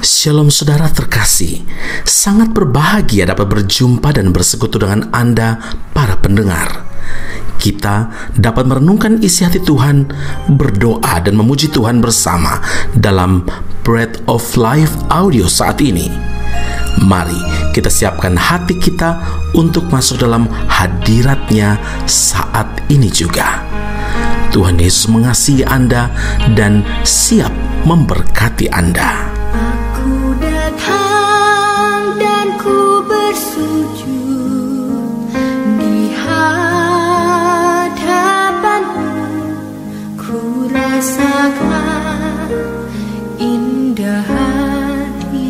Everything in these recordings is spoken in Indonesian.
Shalom saudara terkasih, sangat berbahagia dapat berjumpa dan bersekutu dengan Anda para pendengar. Kita dapat merenungkan isi hati Tuhan, berdoa dan memuji Tuhan bersama dalam Bread of Life audio saat ini. Mari kita siapkan hati kita untuk masuk dalam hadirat-Nya saat ini juga. Tuhan Yesus mengasihi Anda dan siap memberkati Anda. Aku datang dan ku bersujud di hadapan-Mu. Ku rasakan indah hadirat-Mu.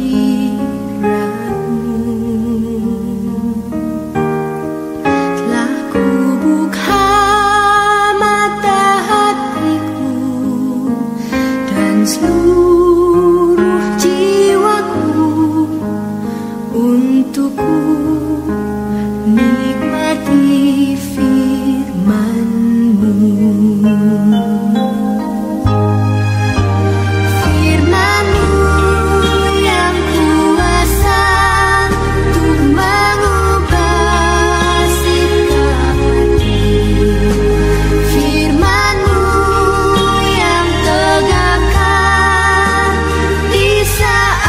Telah ku buka mata hatiku dan seluruh untuk ku nikmati firman-Mu. Firman-Mu yang kuasa untuk mengubah sikap hati. Firman-Mu yang tegakkan di saat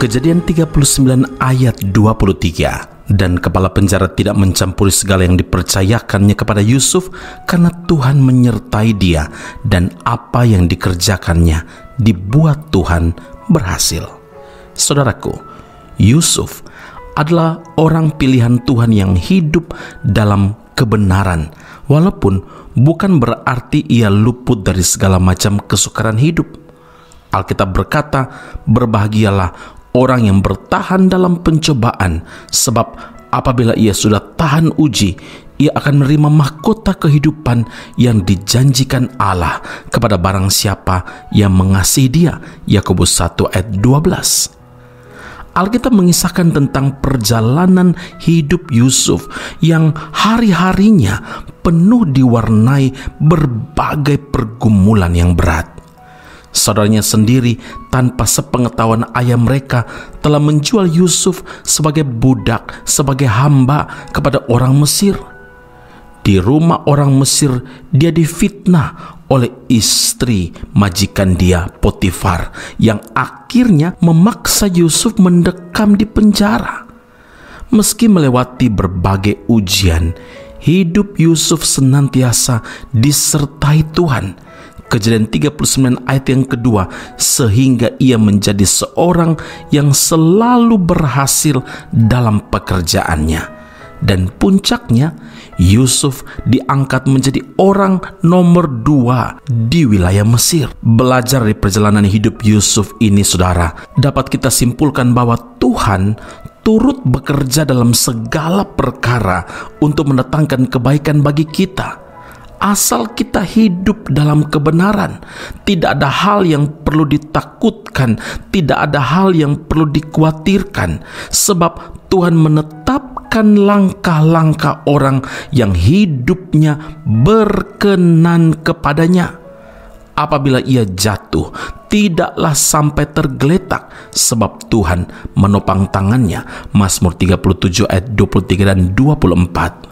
Kejadian 39 ayat 23. Dan kepala penjara tidak mencampuri segala yang dipercayakannya kepada Yusuf, karena Tuhan menyertai dia, dan apa yang dikerjakannya dibuat Tuhan berhasil. Saudaraku, Yusuf adalah orang pilihan Tuhan yang hidup dalam kebenaran, walaupun bukan berarti ia luput dari segala macam kesukaran hidup. Alkitab berkata, berbahagialah orang yang bertahan dalam pencobaan, sebab apabila ia sudah tahan uji, ia akan menerima mahkota kehidupan yang dijanjikan Allah kepada barang siapa yang mengasihi dia. Yakobus 1 ayat 12. Alkitab mengisahkan tentang perjalanan hidup Yusuf yang hari-harinya penuh diwarnai berbagai pergumulan yang berat. Saudaranya sendiri tanpa sepengetahuan ayah mereka telah menjual Yusuf sebagai budak, sebagai hamba kepada orang Mesir. Di rumah orang Mesir dia difitnah oleh istri majikan dia, Potifar, yang akhirnya memaksa Yusuf mendekam di penjara. Meski melewati berbagai ujian, hidup Yusuf senantiasa disertai Tuhan. Kejadian 39 ayat yang kedua, sehingga ia menjadi seorang yang selalu berhasil dalam pekerjaannya. Dan puncaknya, Yusuf diangkat menjadi orang nomor 2 di wilayah Mesir. Belajar dari perjalanan hidup Yusuf ini, saudara, dapat kita simpulkan bahwa Tuhan turut bekerja dalam segala perkara untuk mendatangkan kebaikan bagi kita. Asal kita hidup dalam kebenaran, tidak ada hal yang perlu ditakutkan, tidak ada hal yang perlu dikhawatirkan, sebab Tuhan menetapkan langkah-langkah orang yang hidupnya berkenan kepadanya. Apabila ia jatuh, tidaklah sampai tergeletak, sebab Tuhan menopang tangannya. Mazmur 37 ayat 23 dan 24.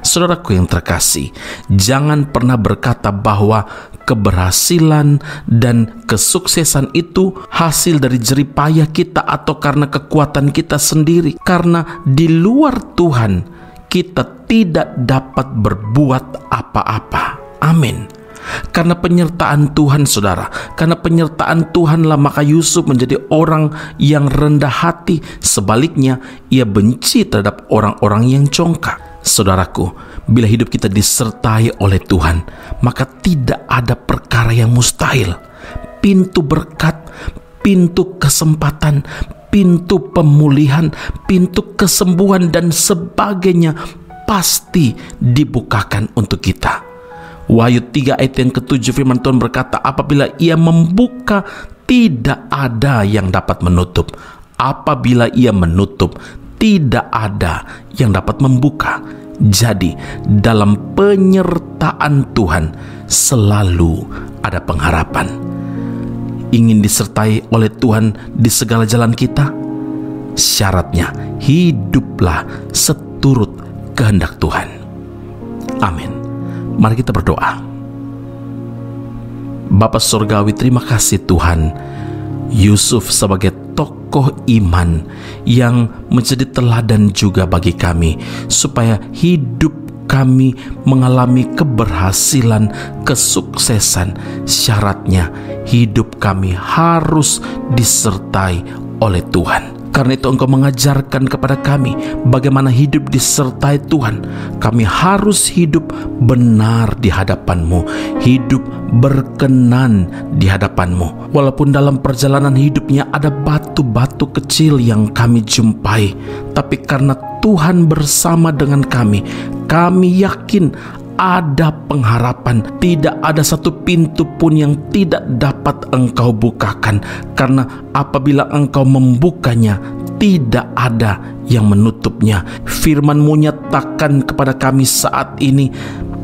Saudaraku yang terkasih, jangan pernah berkata bahwa keberhasilan dan kesuksesan itu hasil dari jerih payah kita atau karena kekuatan kita sendiri. Karena di luar Tuhan, kita tidak dapat berbuat apa-apa. Amin. Karena penyertaan Tuhan, saudara, karena penyertaan Tuhanlah maka Yusuf menjadi orang yang rendah hati. Sebaliknya, ia benci terhadap orang-orang yang congkak. Saudaraku, bila hidup kita disertai oleh Tuhan, maka tidak ada perkara yang mustahil. Pintu berkat, pintu kesempatan, pintu pemulihan, pintu kesembuhan dan sebagainya pasti dibukakan untuk kita. Wahyu 3 ayat yang ke-7 firman Tuhan berkata, apabila Ia membuka, tidak ada yang dapat menutup. Apabila Ia menutup, tidak ada yang dapat membuka. Jadi dalam penyertaan Tuhan selalu ada pengharapan. Ingin disertai oleh Tuhan di segala jalan kita? Syaratnya hiduplah seturut kehendak Tuhan. Amin. Mari kita berdoa. Bapa Surgawi, terima kasih Tuhan. Yusuf sebagai tokoh iman yang menjadi teladan juga bagi kami, supaya hidup kami mengalami keberhasilan, kesuksesan. Syaratnya hidup kami harus disertai oleh Tuhan. Karena itu Engkau mengajarkan kepada kami bagaimana hidup disertai Tuhan. Kami harus hidup benar di hadapan-Mu, hidup berkenan di hadapan-Mu. Walaupun dalam perjalanan hidupnya ada batu-batu kecil yang kami jumpai, tapi karena Tuhan bersama dengan kami yakin ada pengharapan. Tidak ada satu pintu pun yang tidak dapat Engkau bukakan, karena apabila Engkau membukanya, tidak ada yang menutupnya. Firman-Mu nyatakan kepada kami saat ini,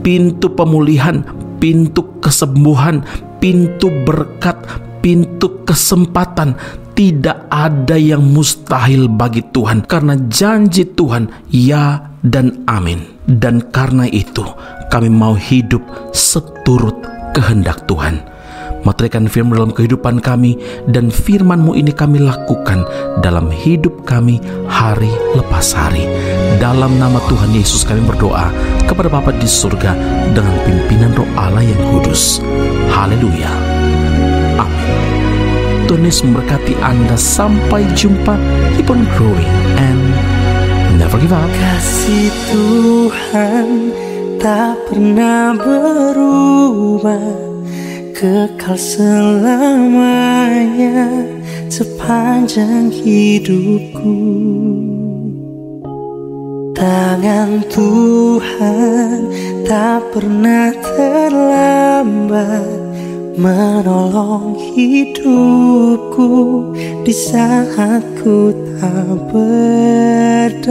pintu pemulihan, pintu kesembuhan, pintu berkat, pintu kesempatan, tidak ada yang mustahil bagi Tuhan, karena janji Tuhan ya dan amin. Dan karena itu kami mau hidup seturut kehendak Tuhan. Materaikan firman dalam kehidupan kami, dan firman-Mu ini kami lakukan dalam hidup kami hari lepas hari. Dalam nama Tuhan Yesus kami berdoa kepada Bapa di surga dengan pimpinan Roh Allah yang kudus. Haleluya. Amin. Tuhan Yesus memberkati Anda. Sampai jumpa. Keep on growing and never give up. Kasih Tuhan tak pernah berubah, kekal selamanya sepanjang hidupku. Tangan Tuhan tak pernah terlambat menolong hidupku di saat ku tak berdaya.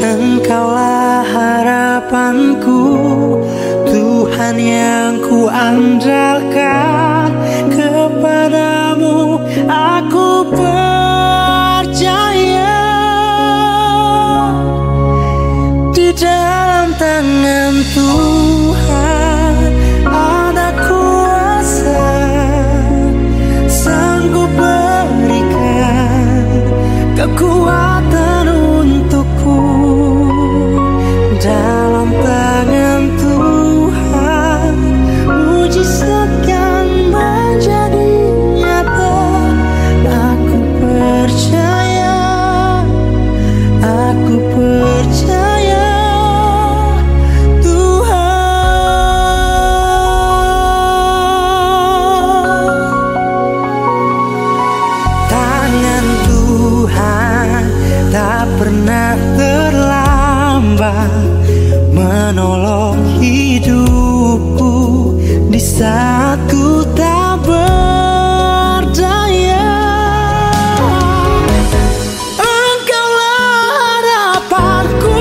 Engkaulah harapanku, Tuhan yang ku andalkan. Kepadamu aku percaya. Di dalam tangan Tuhan ada kuasa, sanggup berikan kekuatan untukku. Dalam tangan Tuhan mujizat yang menjadi nyata. Aku percaya, aku percaya Tuhan. Tangan Tuhan tak pernah terlambat menolong hidupku di saat ku tak berdaya. Engkaulah harapanku,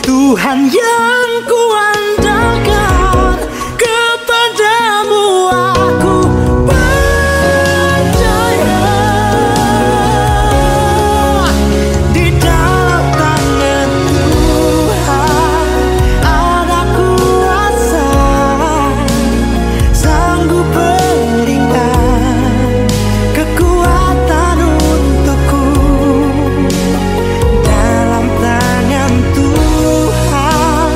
Tuhan yang ku andalkan. Kepadamu aku percaya. Di dalam tangan Tuhan ada kuasa, sanggup berikan kekuatan untukku. Dalam tangan Tuhan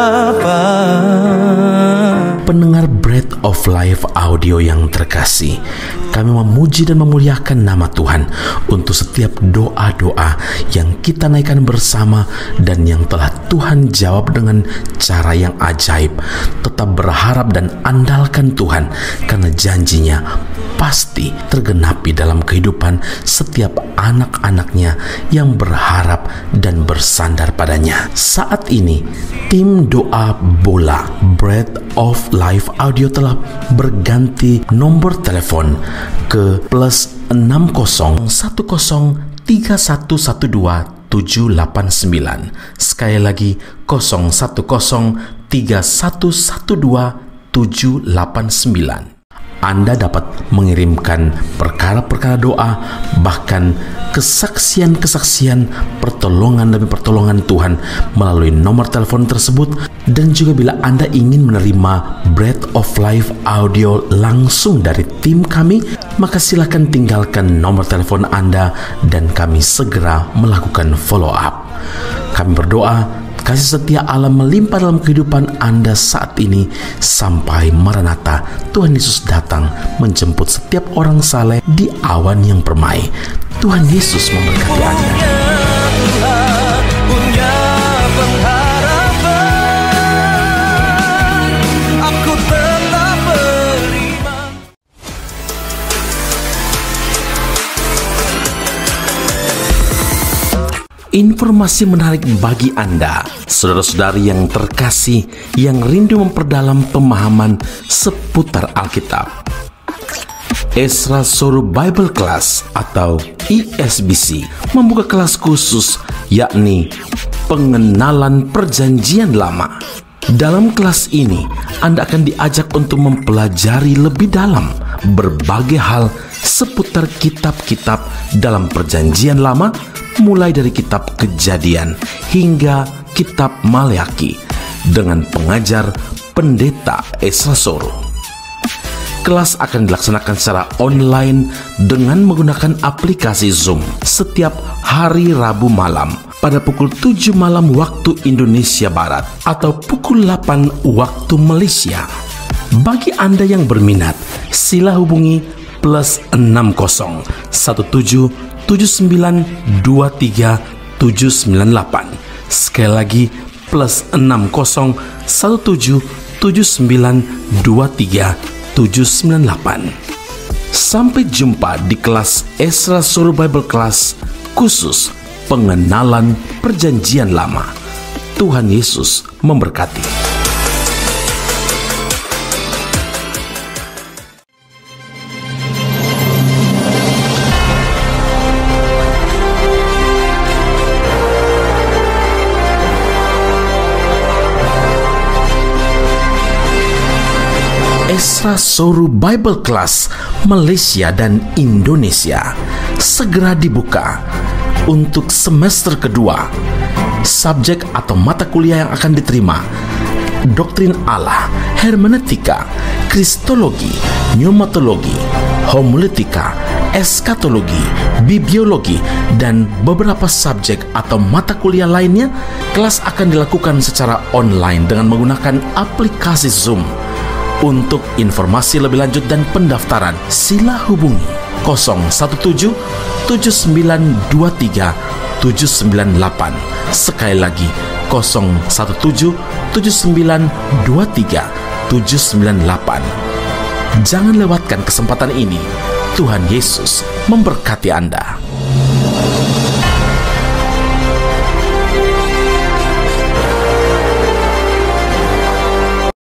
apa. Pendengar Bread of Life audio yang terkasih, kami memuji dan memuliakan nama Tuhan untuk setiap doa-doa yang kita naikkan bersama dan yang telah Tuhan jawab dengan cara yang ajaib. Tetap berharap dan andalkan Tuhan karena janjinya pasti tergenapi dalam kehidupan setiap anak-anaknya yang berharap dan bersandar padanya. Saat ini, tim doa bola Bread of Life audio telah berganti nomor telepon ke +60 10 3112 789. Sekali lagi 010 3112 789. Anda dapat mengirimkan perkara-perkara doa, bahkan kesaksian-kesaksian, pertolongan demi pertolongan Tuhan melalui nomor telepon tersebut. Dan juga bila Anda ingin menerima Bread of Life audio langsung dari tim kami, maka silakan tinggalkan nomor telepon Anda dan kami segera melakukan follow up. Kami berdoa kasih setia Allah melimpah dalam kehidupan Anda saat ini sampai Maranatha, Tuhan Yesus datang menjemput setiap orang saleh di awan yang permai. Tuhan Yesus memberkati Anda. Punya pengharapan, aku tetap beriman. Informasi menarik bagi Anda, saudara-saudari yang terkasih, yang rindu memperdalam pemahaman seputar Alkitab. Ezra Soru Bible Class atau ESBC membuka kelas khusus, yakni pengenalan Perjanjian Lama. Dalam kelas ini, Anda akan diajak untuk mempelajari lebih dalam berbagai hal seputar kitab-kitab dalam Perjanjian Lama, mulai dari kitab Kejadian hingga kitab Maleaki dengan pengajar Pendeta Ezra Soru. Kelas akan dilaksanakan secara online dengan menggunakan aplikasi Zoom setiap hari Rabu malam pada pukul 7 malam waktu Indonesia Barat atau pukul 8 waktu Malaysia. Bagi Anda yang berminat, sila hubungi +60 17 7923 798. Sekali lagi +60 17 7923 798. Sampai jumpa di kelas Ezra Soru Bible Class khusus pengenalan Perjanjian Lama. Tuhan Yesus memberkati. Ezra Soru Bible Class Malaysia dan Indonesia segera dibuka untuk semester kedua. Subjek atau mata kuliah yang akan diterima: Doktrin Allah, Hermeneutika, Kristologi, Pneumatologi, Homiletika, Eskatologi, Bibliologi, dan beberapa subjek atau mata kuliah lainnya. Kelas akan dilakukan secara online dengan menggunakan aplikasi Zoom. Untuk informasi lebih lanjut dan pendaftaran, sila hubungi 017 7923 798. Sekali lagi 017 7923 798. Jangan lewatkan kesempatan ini. Tuhan Yesus memberkati Anda.